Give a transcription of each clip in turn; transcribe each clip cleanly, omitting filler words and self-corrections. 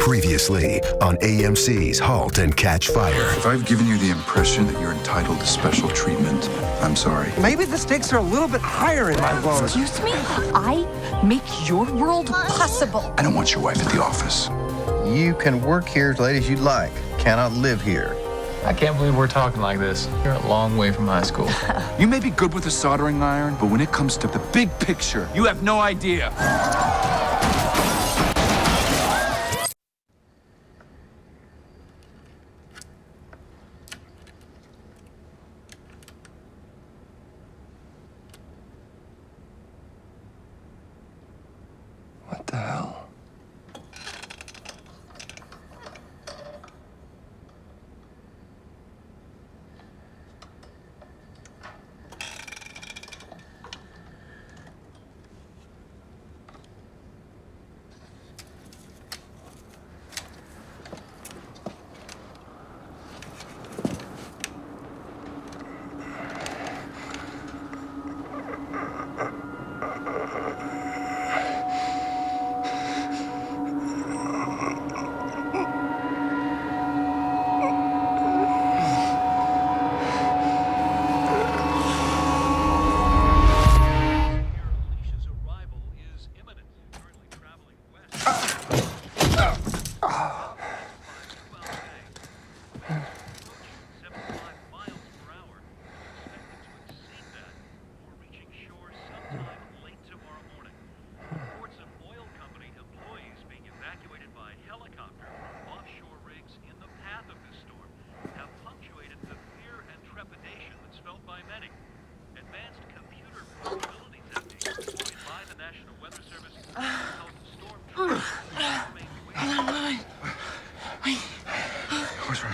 Previously on AMC's Halt and Catch Fire. If I've given you the impression that you're entitled to special treatment, I'm sorry. Maybe the stakes are a little bit higher in my world. Excuse me? I make your world possible. I don't want your wife at the office. You can work here as late as you'd like. Cannot live here. I can't believe we're talking like this. You're a long way from high school. You may be good with a soldering iron, but when it comes to the big picture, you have no idea. What the hell? What's wrong?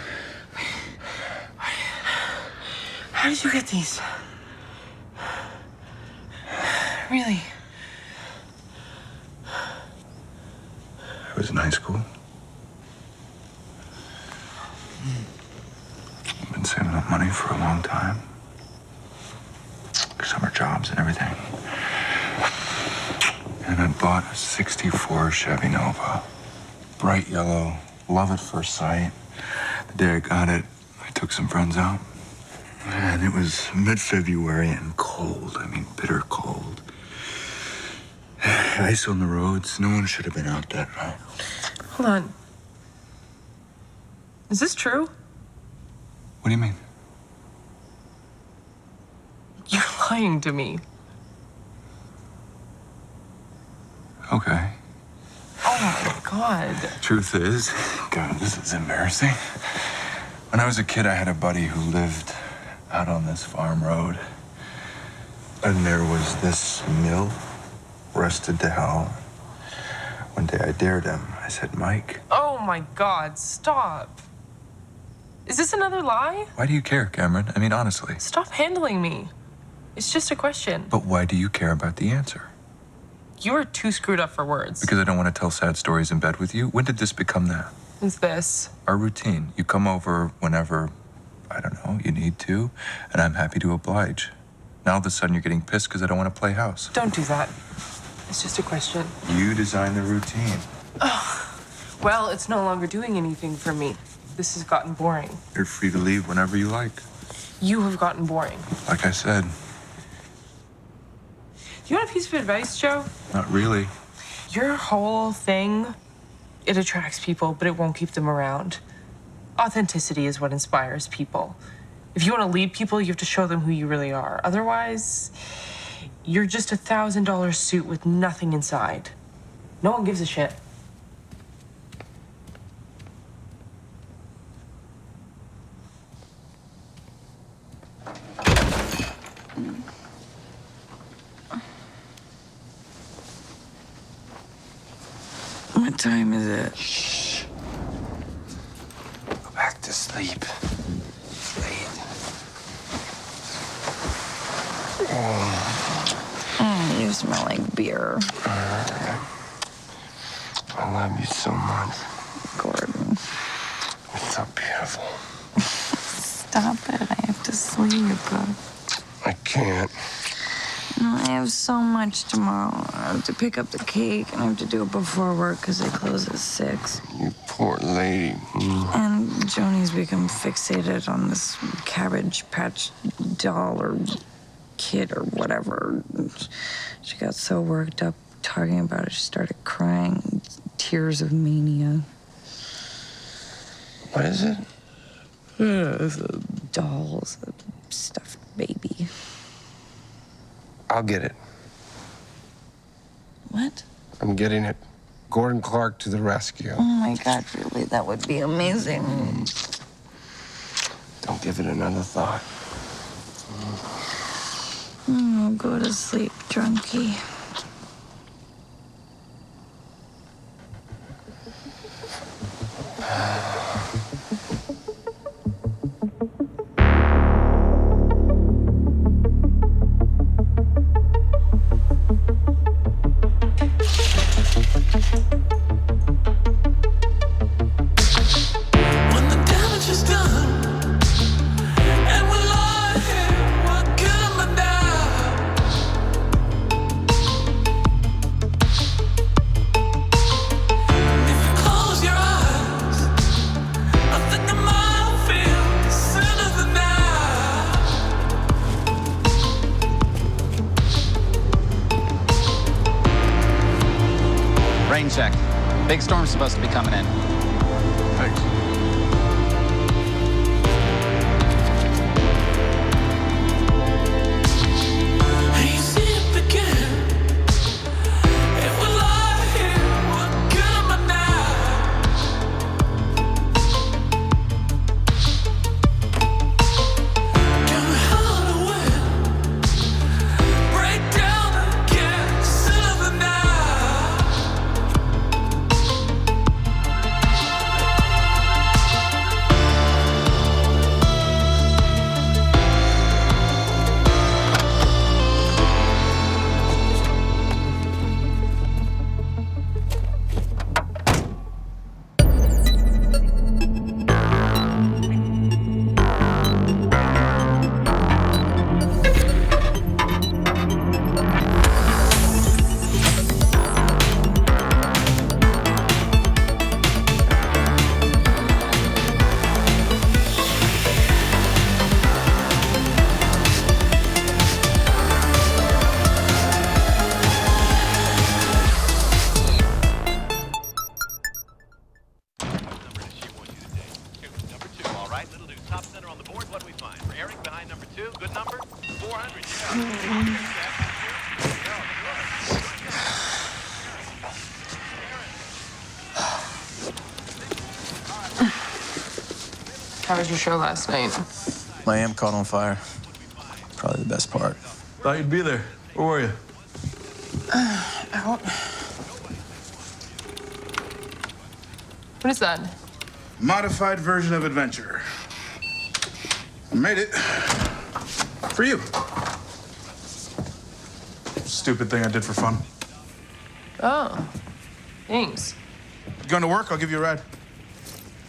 How did you get these? Really? I was in high school. I've been saving up money for a long time. Summer jobs and everything. And I bought a '64 Chevy Nova. Bright yellow, love at first sight. The day I got it, I took some friends out. And it was mid-February and cold. I mean, bitter cold. Ice on the roads. No one should have been out that night. Hold on. Is this true? What do you mean? You're lying to me. Okay. Oh my God. Truth is, God, this is embarrassing. When I was a kid, I had a buddy who lived out on this farm road. And there was this mill, rusted to hell. One day I dared him. I said, Mike. Oh my God, stop. Is this another lie? Why do you care, Cameron? I mean, honestly. Stop handling me. It's just a question. But why do you care about the answer? You are too screwed up for words. Because I don't want to tell sad stories in bed with you? When did this become that? What's this? Our routine. You come over whenever, I don't know, you need to, and I'm happy to oblige. Now all of a sudden you're getting pissed because I don't want to play house. Don't do that. It's just a question. You designed the routine. Well, it's no longer doing anything for me. This has gotten boring. You're free to leave whenever you like. You have gotten boring. Like I said, You want a piece of advice, Joe? not really. Your whole thing, it attracts people, but it won't keep them around. Authenticity is what inspires people. If you want to lead people, you have to show them who you really are. Otherwise, you're just $1,000 suit with nothing inside. No one gives a shit. What time is it? Shh. Go back to sleep. It's late. You smell like beer. I love you so much. Gordon. It's so beautiful. Stop it. I have to sleep. I can't. No, I have so much tomorrow. I have to pick up the cake, and I have to do it before work because they close at 6. You poor lady. And Joni's become fixated on this Cabbage Patch doll or kid or whatever. She got so worked up talking about it, she started crying. Tears of mania. What is it? It's a doll, it's a stuffed baby. I'll get it. What? I'm getting it. Gordon Clark to the rescue. Oh my God, really? That would be amazing. Don't give it another thought. Oh, go to sleep, drunkie. Rain check. Big storm's supposed to be coming in. Thanks. How was your show last night? My amp caught on fire. Probably the best part. Thought you'd be there. Where were you? Out. What is that? Modified version of adventure. I made it. For you. Stupid thing I did for fun. Oh, thanks. Going to work? I'll give you a ride.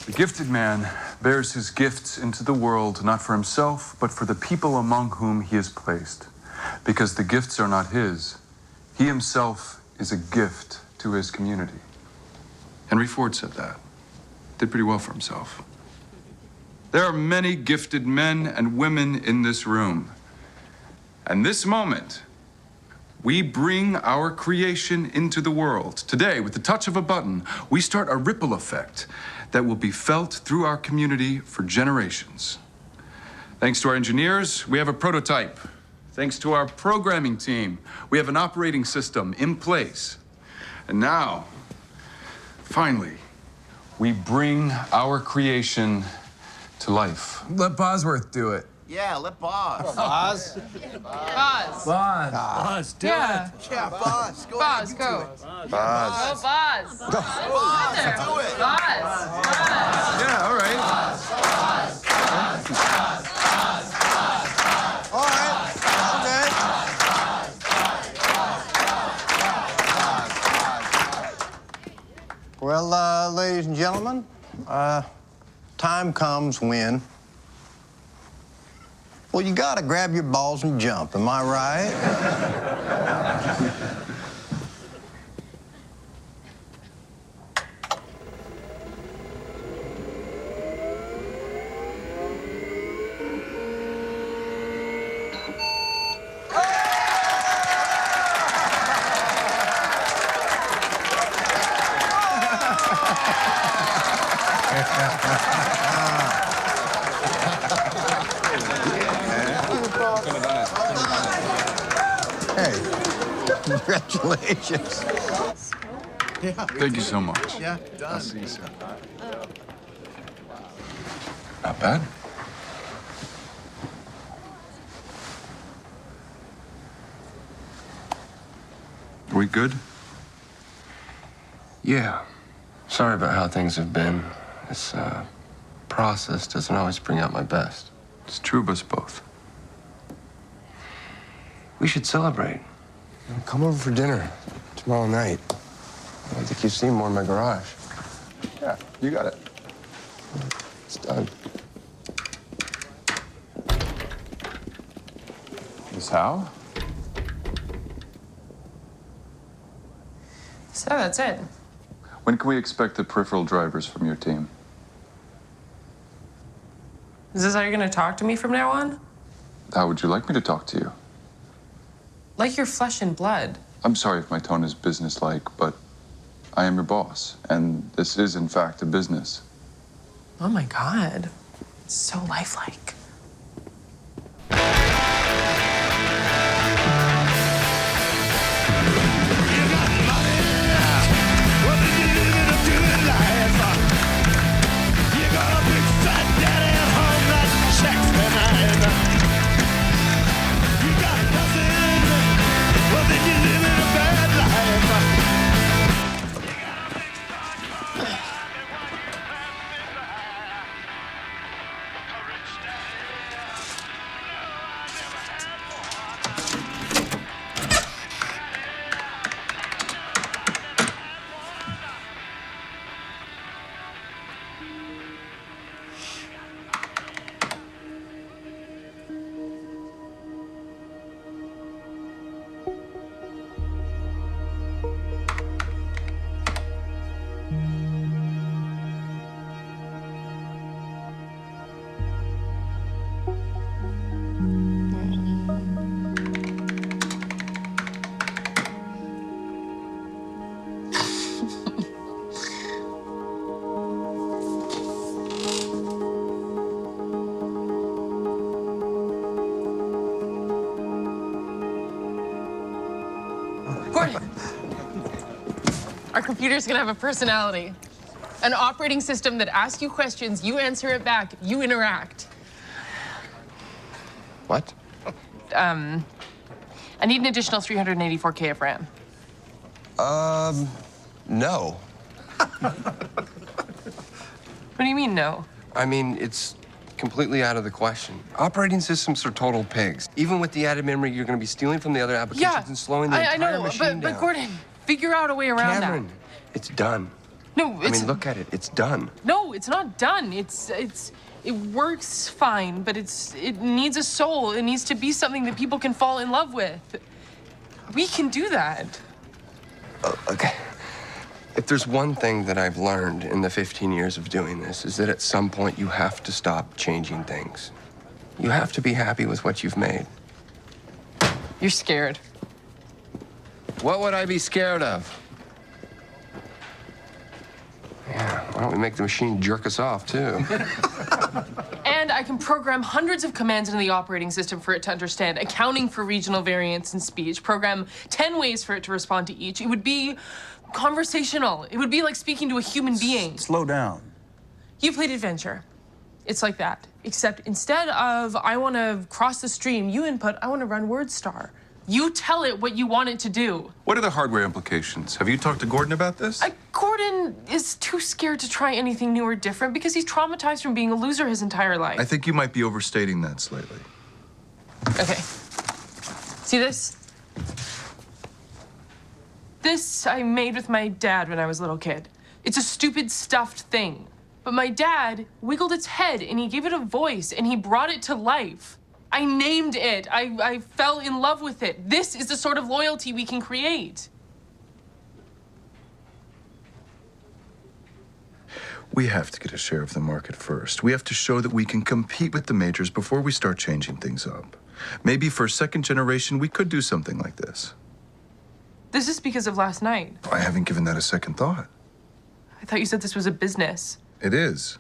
The gifted man bears his gifts into the world, not for himself, but for the people among whom he is placed. Because the gifts are not his, he himself is a gift to his community. Henry Ford said that. Did pretty well for himself. There are many gifted men and women in this room. And this moment, we bring our creation into the world. Today, with the touch of a button, we start a ripple effect that will be felt through our community for generations. Thanks to our engineers, we have a prototype. Thanks to our programming team, we have an operating system in place. And now, finally, we bring our creation to life. Let Bosworth do it. Yeah, let Boz. Boz. Boz, do it. Yeah, Boz. Go Boz, go. Boz. Go, Boz. Boz, do it. Boz. Yeah, all right. All right. Okay. Well, ladies and gentlemen, time comes when Well, you gotta grab your balls and jump, am I right? Hey, congratulations. Yeah. Thank you so much. Yeah, done. I'll see you soon. Not bad. Are we good? Yeah. Sorry about how things have been. This process doesn't always bring out my best. It's true of us both. We should celebrate. Come over for dinner tomorrow night. I think you've seen more in my garage. Yeah, you got it. It's done. Miss Howe? So that's it. When can we expect the peripheral drivers from your team? Is this how you're gonna talk to me from now on? How would you like me to talk to you? Like you're flesh and blood. I'm sorry if my tone is businesslike, but I am your boss, and this is, in fact, a business. Oh my God. It's so lifelike. Gordon, our computer's gonna have a personality. An operating system that asks you questions, you answer it back, you interact. What? I need an additional 384K of RAM. No. What do you mean, no? I mean, it's completely out of the question. Operating systems are total pigs. Even with the added memory, you're going to be stealing from the other applications and slowing the entire machine down. But Gordon, figure out a way around Cameron, that. it's done. No, it's... I mean, look at it. It's done. No, it's not done. It works fine, but it needs a soul. It needs to be something that people can fall in love with. We can do that. Okay. If there's one thing that I've learned in the 15 years of doing this, is that at some point you have to stop changing things. You have to be happy with what you've made. You're scared. What would I be scared of? Yeah, why don't we make the machine jerk us off, too? And I can program hundreds of commands into the operating system for it to understand, accounting for regional variance in speech, program 10 ways for it to respond to each. It would be conversational. It would be like speaking to a human being. Slow down. You played Adventure. It's like that. Except instead of, I want to cross the stream, you input, I want to run WordStar. You tell it what you want it to do. What are the hardware implications? Have you talked to Gordon about this? Gordon is too scared to try anything new or different because he's traumatized from being a loser his entire life. I think you might be overstating that slightly. Okay. See this? This I made with my dad when I was a little kid. It's a stupid stuffed thing. But my dad wiggled its head and he gave it a voice and he brought it to life. I named it. I fell in love with it. This is the sort of loyalty we can create. We have to get a share of the market first. We have to show that we can compete with the majors before we start changing things up. Maybe for second generation, we could do something like this. This is because of last night. I haven't given that a second thought. I thought you said this was a business. It is.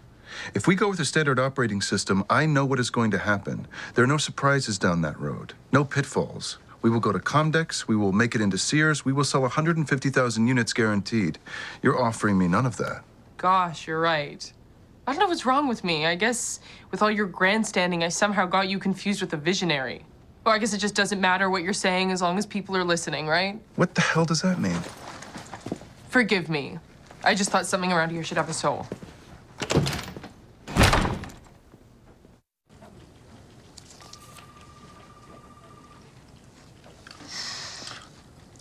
If we go with a standard operating system, I know what is going to happen. There are no surprises down that road, no pitfalls. We will go to Comdex, we will make it into Sears, we will sell 150,000 units guaranteed. You're offering me none of that. Gosh, you're right. I don't know what's wrong with me. I guess with all your grandstanding, I somehow got you confused with a visionary. Or I guess it just doesn't matter what you're saying as long as people are listening, right? What the hell does that mean? Forgive me. I just thought something around here should have a soul.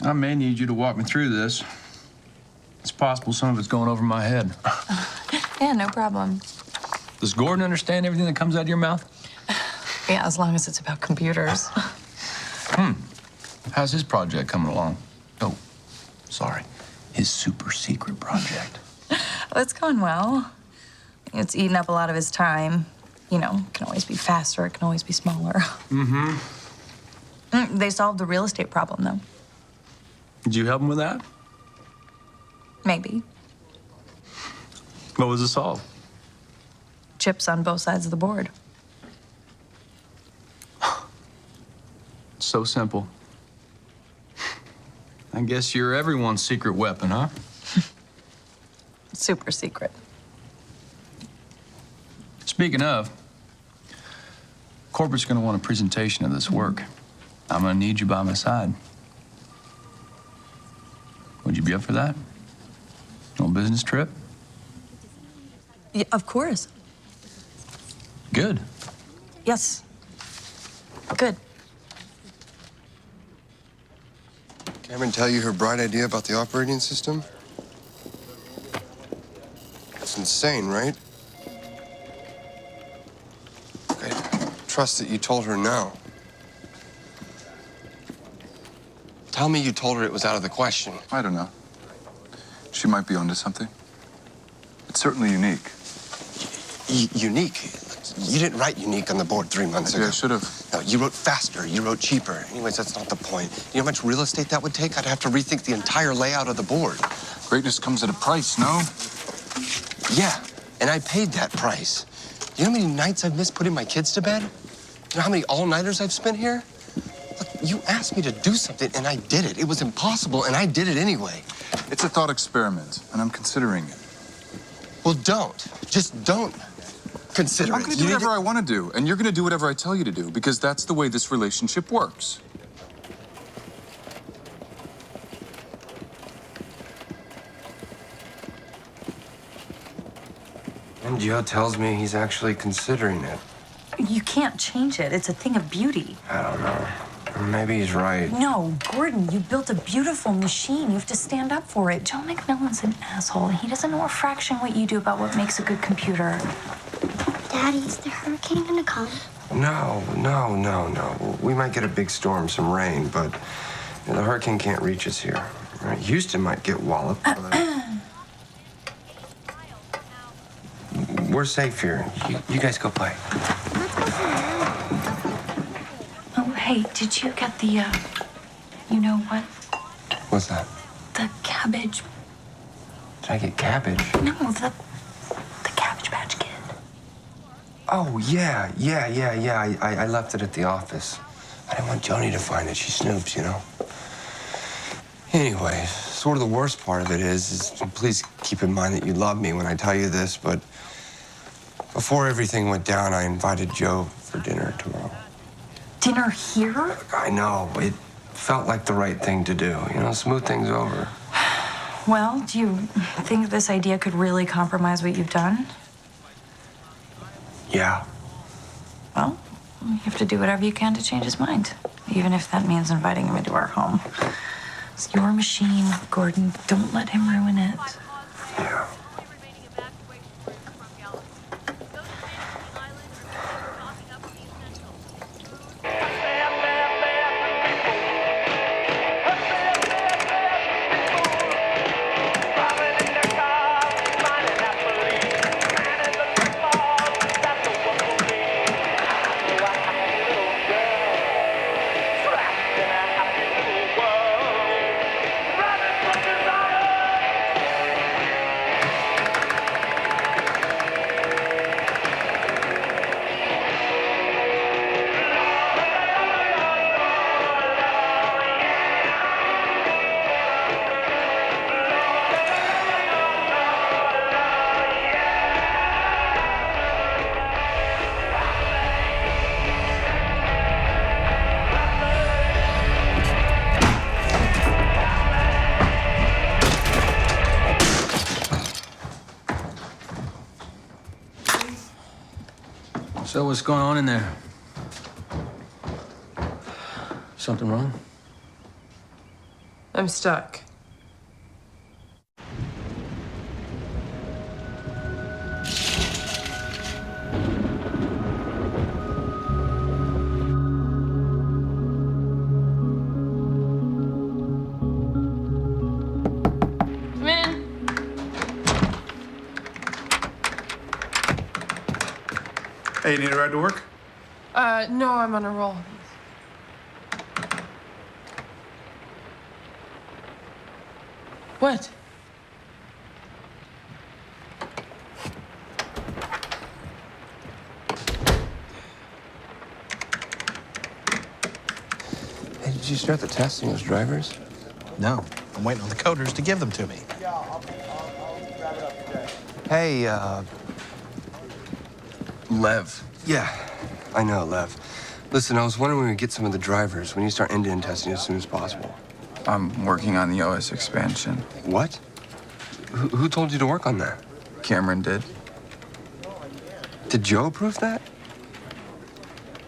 I may need you to walk me through this. It's possible some of it's going over my head. Yeah, no problem. Does Gordon understand everything that comes out of your mouth? Yeah, as long as it's about computers. How's his project coming along? Oh, sorry. His super secret project. Well, it's going well. It's eaten up a lot of his time. You know, it can always be faster, it can always be smaller. They solved the real estate problem, though. Did you help him with that? Maybe. What was the solve? Chips on both sides of the board. So simple. I guess you're everyone's secret weapon, huh? Super secret. Speaking of, corporate's gonna want a presentation of this work. I'm gonna need you by my side. Would you be up for that? No business trip? Yeah, of course. Good. Yes. Good. Cameron tell you her bright idea about the operating system? It's insane, right? I trust that you told her no. Tell me you told her it was out of the question. I don't know. She might be onto something. It's certainly unique. Unique? You didn't write unique on the board 3 months ago. Yeah, I should have. No, you wrote faster. You wrote cheaper. Anyways, that's not the point. You know how much real estate that would take? I'd have to rethink the entire layout of the board. Greatness comes at a price, no? Yeah, and I paid that price. You know how many nights I've missed putting my kids to bed? You know how many all-nighters I've spent here? Look, you asked me to do something, and I did it. It was impossible, and I did it anyway. It's a thought experiment, and I'm considering it. Well, don't. Just don't consider I'm it. going to do whatever I want to do, and you're going to do whatever I tell you to do, because that's the way this relationship works. And Joe tells me he's actually considering it. You can't change it. It's a thing of beauty. I don't know. Maybe he's right. No, Gordon, you built a beautiful machine. You have to stand up for it. Joe McMillan's an asshole. He doesn't know a fraction what you do about what makes a good computer. Daddy, is the hurricane gonna come? No. We might get a big storm, some rain, but the hurricane can't reach us here. Right? Houston might get walloped. We're safe here. You guys go play. Oh, hey, did you get the, you know what? What's that? The cabbage. Did I get cabbage? No, the Cabbage Patch Kid. Oh, yeah. I left it at the office. I didn't want Joni to find it. She snoops, you know. Anyway, sort of the worst part of it is please keep in mind that you love me when I tell you this, but before everything went down, I invited Joe for dinner tomorrow. Dinner here? I know. It felt like the right thing to do. You know, smooth things over. Well, do you think this idea could really compromise what you've done? Yeah. Well, you have to do whatever you can to change his mind, even if that means inviting him into our home. It's your machine, Gordon. Don't let him ruin it. Yeah. So what's going on in there? Something wrong? I'm stuck. Come in. Hey, you need a ride to work? No, I'm on a roll. What? Hey, did you start the test on those drivers? No, I'm waiting on the coders to give them to me. Hey, Lev. Yeah, I know, Lev. Listen, I was wondering when we get some of the drivers, when you start end-to-end testing as soon as possible. I'm working on the OS expansion. What? Who told you to work on that? Cameron did. Did Joe approve that?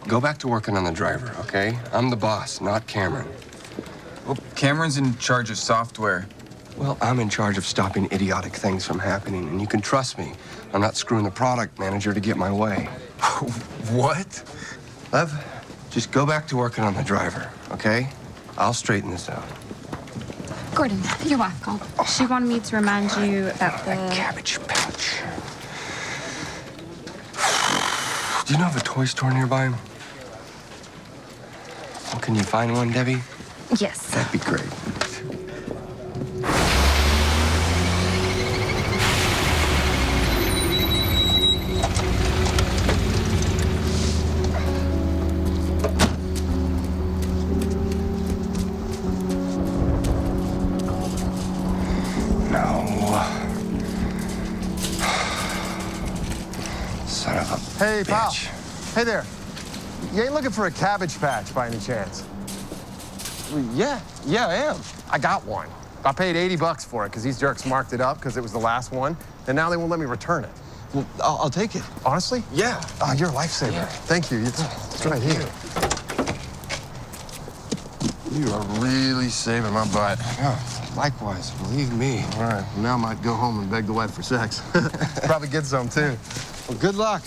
Go back to working on the driver, okay? I'm the boss, not Cameron. Well, Cameron's in charge of software. Well, I'm in charge of stopping idiotic things from happening, and you can trust me. I'm not screwing the product manager to get my way. What? Lev, just go back to working on the driver, okay? I'll straighten this out. Gordon, your wife called. She wanted me to remind you about the cabbage patch. Do you know of a toy store nearby? Well, can you find one, Debbie? Yes. That'd be great. Hey, pal. Hey there. You ain't looking for a cabbage patch by any chance? Well, yeah, I am. I got one. I paid $80 for it because these jerks marked it up because it was the last one, and now they won't let me return it. Well, I'll take it. Honestly? Yeah. Oh, you're a lifesaver. Yeah. Thank you. It's right here. You are really saving my butt. Oh, likewise, believe me. All right, well, now I might go home and beg the wife for sex. Probably get some, too. Well, good luck.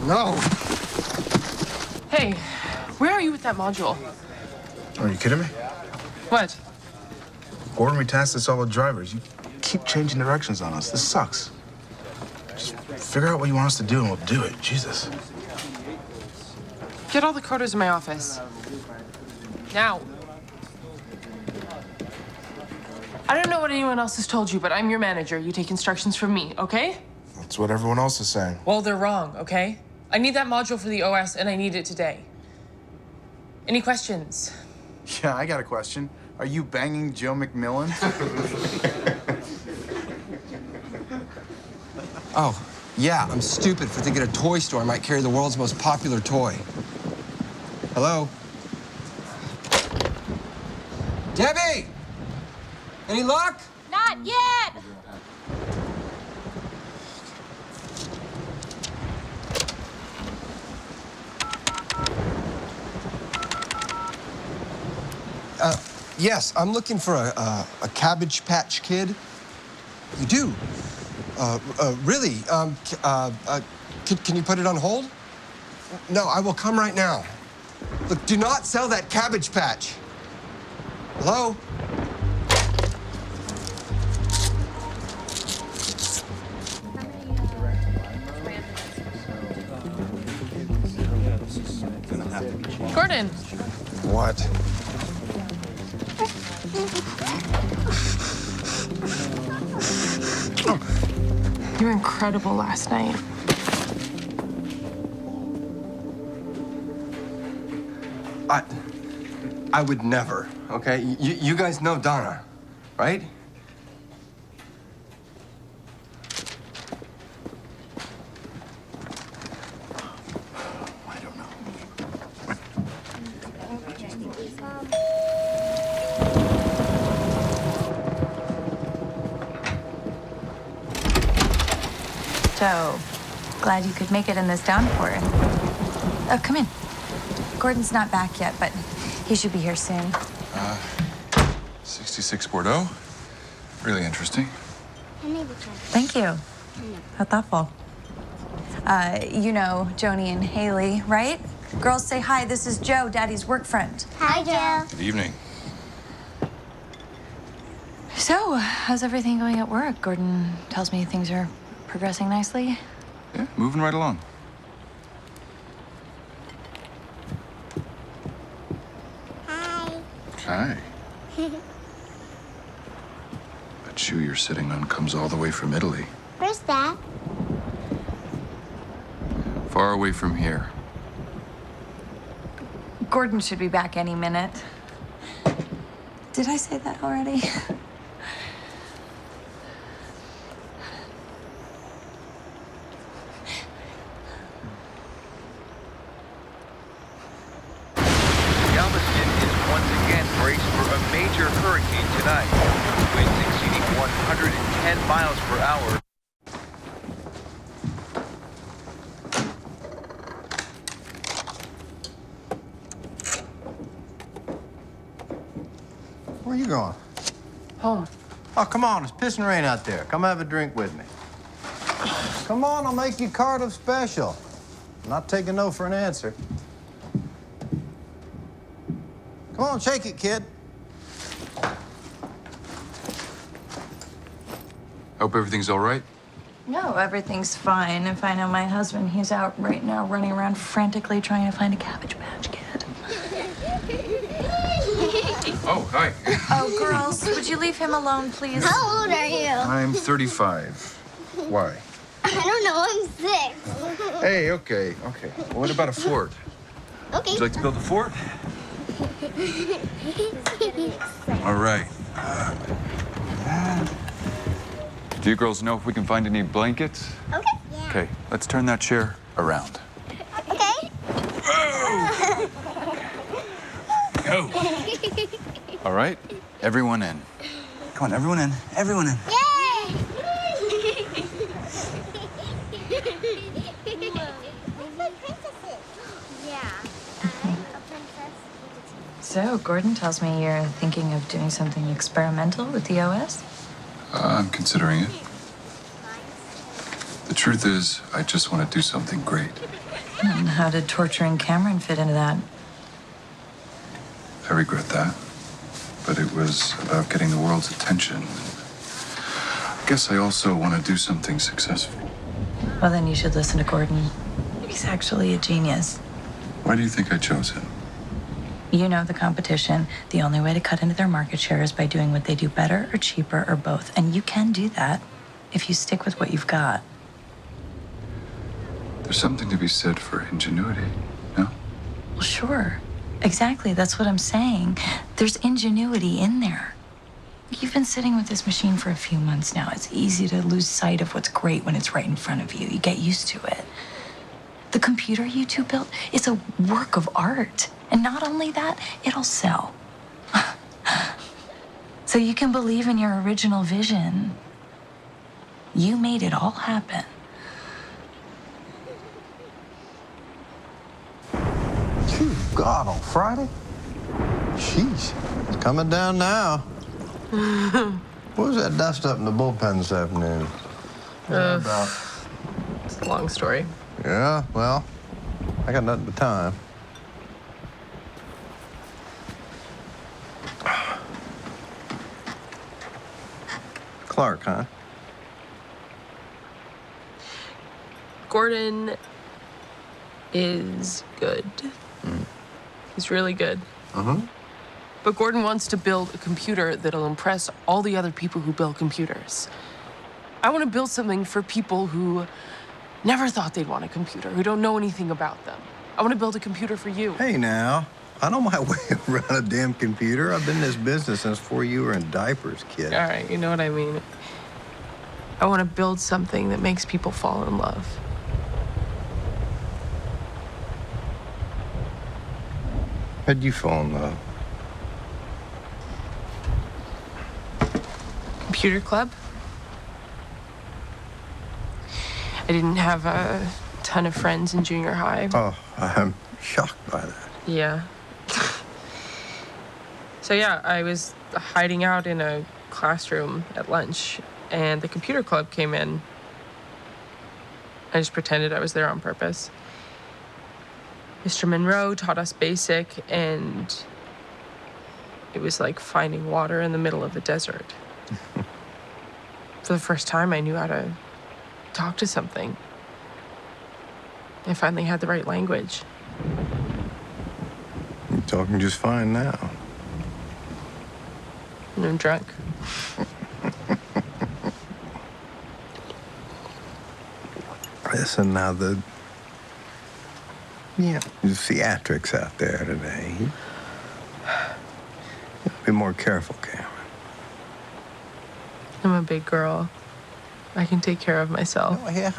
No. Hey, where are you with that module? Are you kidding me? What? Gordon, we tasked us all with drivers. You keep changing directions on us. This sucks. Just figure out what you want us to do and we'll do it. Jesus. Get all the coders in my office. Now. I don't know what anyone else has told you, but I'm your manager. You take instructions from me, okay? That's what everyone else is saying. Well, they're wrong, okay? I need that module for the OS, and I need it today. Any questions? Yeah, I got a question. Are you banging Joe McMillan? Oh, yeah, I'm stupid for thinking a toy store might carry the world's most popular toy. Hello? Debbie! Any luck? Not yet! Yes, I'm looking for a Cabbage Patch Kid. You do? Really? Can you put it on hold? No, I will come right now. Look, do not sell that Cabbage Patch. Hello? Gordon. What? You were incredible last night. I would never, okay? You guys know Donna. right? So, glad you could make it in this downpour. Oh, come in. Gordon's not back yet, but he should be here soon. 66 Bordeaux. Really interesting. Thank you. How thoughtful. You know Joni and Haley, right? Girls, say hi. This is Joe, Daddy's work friend. Hi, Joe. Good evening. So, how's everything going at work? Gordon tells me things are progressing nicely. Yeah, moving right along. Hi. Hi. That shoe you're sitting on comes all the way from Italy. Where's that? Far away from here. Gordon should be back any minute. Did I say that already? Galveston is once again braced for a major hurricane tonight. Winds exceeding 110 miles per hour. Where are you going? Home. Oh, come on. It's pissing rain out there. Come have a drink with me. Come on, I'll make you Cardiff special. I'm not taking no for an answer. Come on, shake it, kid. Hope everything's all right. No, everything's fine. If I know my husband, he's out right now running around frantically trying to find a Cabbage Patch Kid. Oh, hi. Oh, girls, would you leave him alone, please? How old are you? I'm 35. Why? I don't know. I'm 6. Hey, okay. Well, what about a fort? Okay. Would you like to build a fort? All right. Do you girls know if we can find any blankets? Okay. Yeah. Okay, let's turn that chair around. Okay. Go. All right, everyone in. Come on, everyone in. Everyone in. Yay! So, Gordon tells me you're thinking of doing something experimental with the OS? I'm considering it. The truth is, I just want to do something great. And how did torturing Cameron fit into that? I regret that. But it was about getting the world's attention. I guess I also want to do something successful. Well, then you should listen to Gordon. He's actually a genius. Why do you think I chose him? You know the competition. The only way to cut into their market share is by doing what they do better or cheaper or both. And you can do that if you stick with what you've got. There's something to be said for ingenuity, no? Well, sure. Exactly. That's what I'm saying. There's ingenuity in there. You've been sitting with this machine for a few months now. It's easy to lose sight of what's great when it's right in front of you. You get used to it. The computer you two built is a work of art. And not only that, it'll sell. So you can believe in your original vision. You made it all happen. Phew, God, on Friday? Jeez, it's coming down now. What was that dust up in the bullpen this afternoon? It's a long story. Yeah, well, I got nothing but time. Clark, huh? Gordon is good. He's really good. But Gordon wants to build a computer that'll impress all the other people who build computers. I want to build something for people who never thought they'd want a computer, who don't know anything about them. I want to build a computer for you. Hey, now. I know my way around a damn computer. I've been in this business since before you were in diapers, kid. All right, you know what I mean. I want to build something that makes people fall in love. How'd you fall in love? Computer club. I didn't have a ton of friends in junior high. Oh, I'm shocked by that. Yeah. So yeah, I was hiding out in a classroom at lunch, and the computer club came in. I just pretended I was there on purpose. Mr. Monroe taught us basic, and it was like finding water in the middle of the desert. For the first time, I knew how to talk to something. I finally had the right language. You're talking just fine now. And I'm drunk. Listen, now the theatrics out there today. Be more careful, Cameron. I'm a big girl. I can take care of myself. Oh, yeah,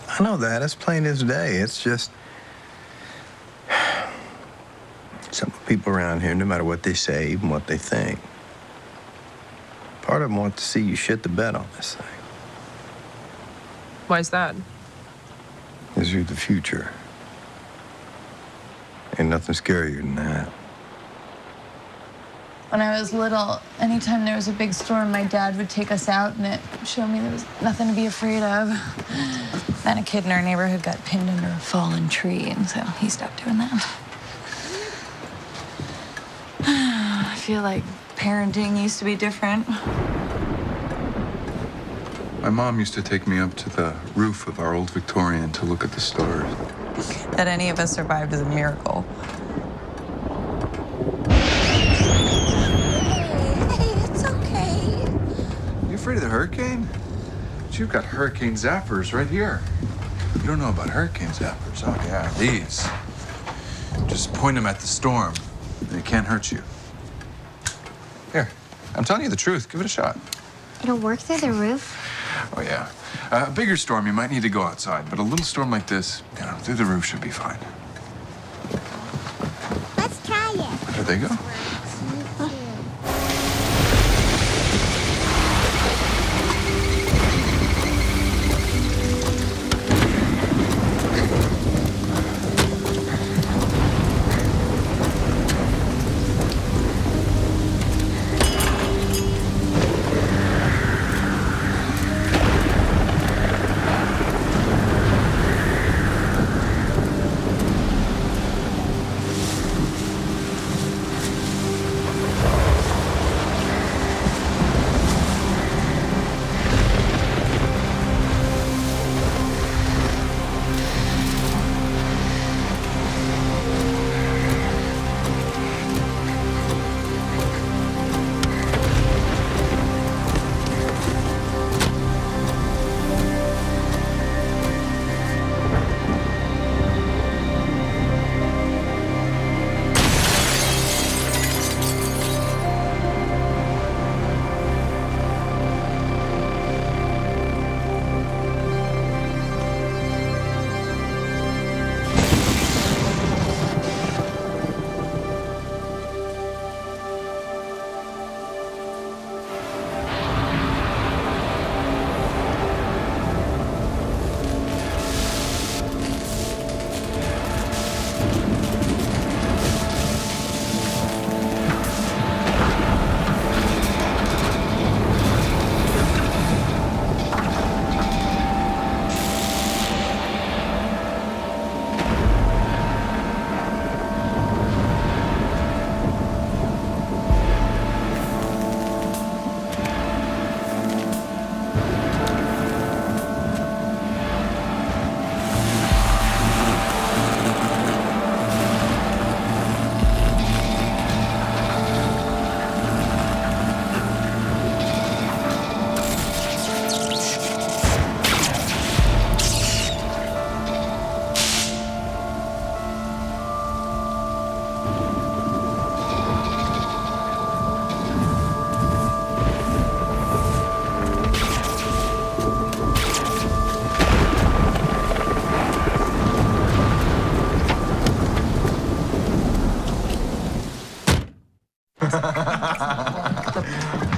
I know that. It's plain as day. It's just some people around here, no matter what they say, even what they think, part of them want to see you shit the bed on this thing. Why's that? Because you're the future. Ain't nothing scarier than that. When I was little, anytime there was a big storm, my dad would take us out, and it showed me there was nothing to be afraid of. Then a kid in our neighborhood got pinned under a fallen tree, and so he stopped doing that. I feel like parenting used to be different. My mom used to take me up to the roof of our old Victorian to look at the stars. That any of us survived is a miracle. Afraid of the hurricane? But you've got hurricane zappers right here. You don't know about hurricane zappers. Oh, yeah, these. Just point them at the storm, and it can't hurt you. Here, I'm telling you the truth. Give it a shot. It'll work through the roof? Oh, yeah. A bigger storm, you might need to go outside, but a little storm like this, through the roof should be fine. Let's try it. There they go.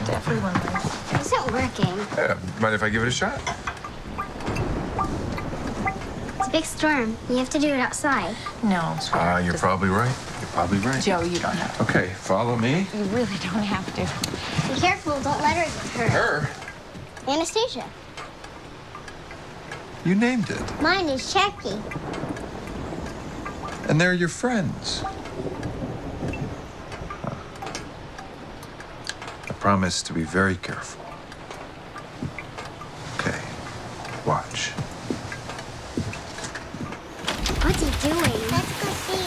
Everyone. It's not working. Mind if I give it a shot? It's a big storm. You have to do it outside. No, sweetheart. You're probably right. You're probably right. Joe, you don't have to. Okay, follow me. You really don't have to. Be careful. Don't let her get hurt. Her? Anastasia. You named it. Mine is Jackie. And they're your friends. I promise to be very careful. Okay, watch. What's he doing? Let's go see.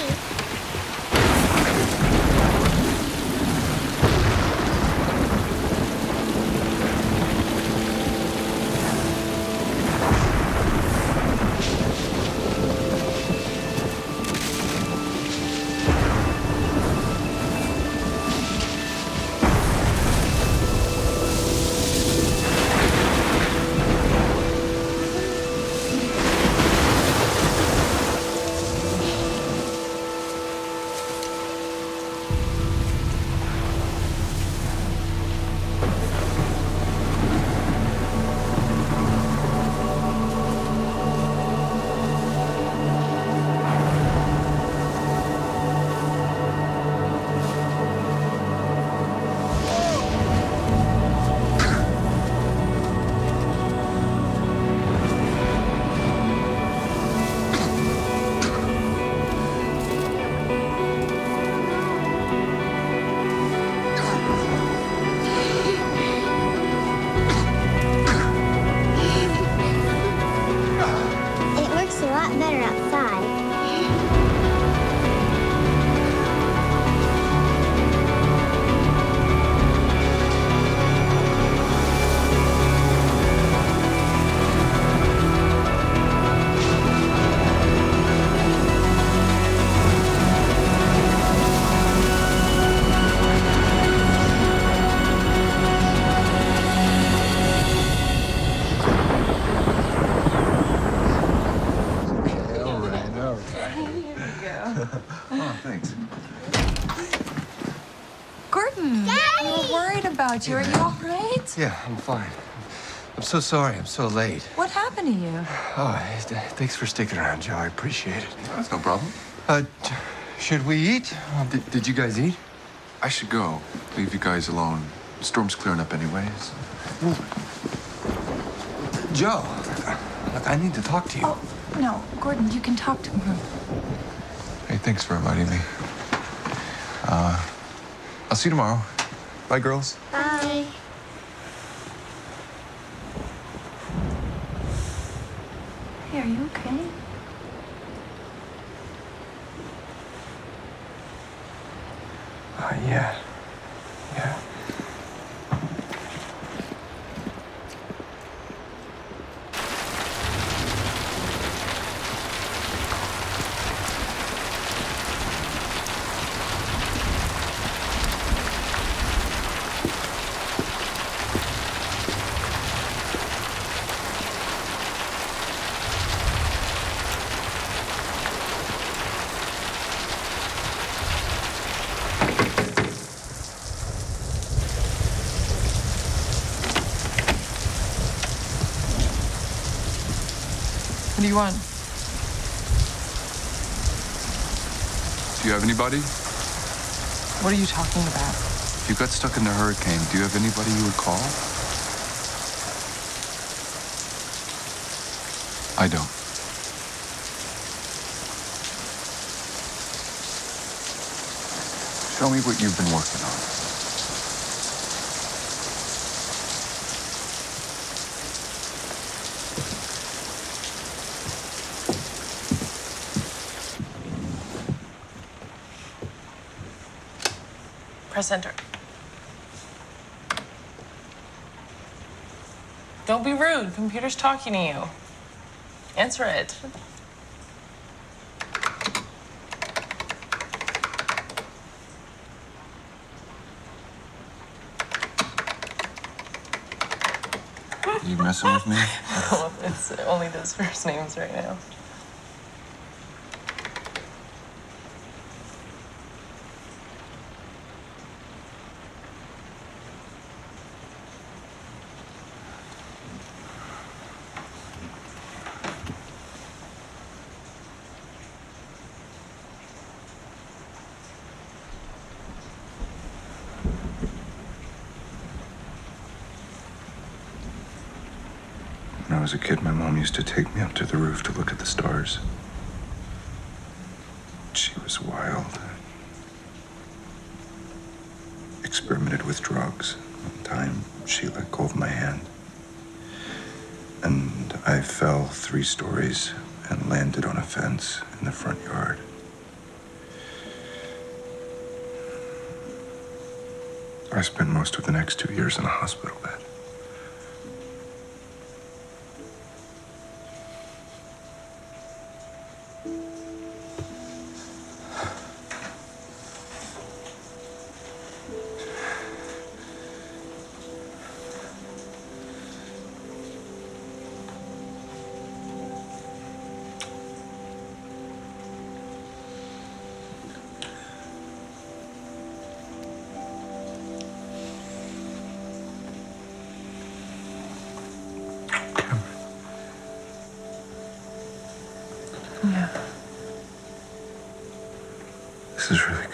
Better outside. Oh, thanks. Gordon, we're worried about you. Are you all right? Yeah, I'm fine. I'm so sorry I'm so late. What happened to you? Oh, thanks for sticking around, Joe. I appreciate it. That's no problem. Should we eat? Did you guys eat? I should go. Leave you guys alone. The storm's clearing up anyways. Joe, look, I need to talk to you. Oh, no, Gordon, you can talk to him. Hey, thanks for inviting me. I'll see you tomorrow. Bye, girls. Bye. Hey, are you okay? Yeah. Yeah. What do you want? Do you have anybody? What are you talking about? If you got stuck in the hurricane, do you have anybody you would call? I don't. Show me what you've been working on. Press enter. Don't be rude. Computer's talking to you. Answer it. You messing with me? Well, it's only those first names right now. When I was a kid, my mom used to take me up to the roof to look at the stars. She was wild. Experimented with drugs. One time, she let go of my hand. And I fell 3 stories and landed on a fence in the front yard. I spent most of the next 2 years in a hospital bed. Yeah. This is really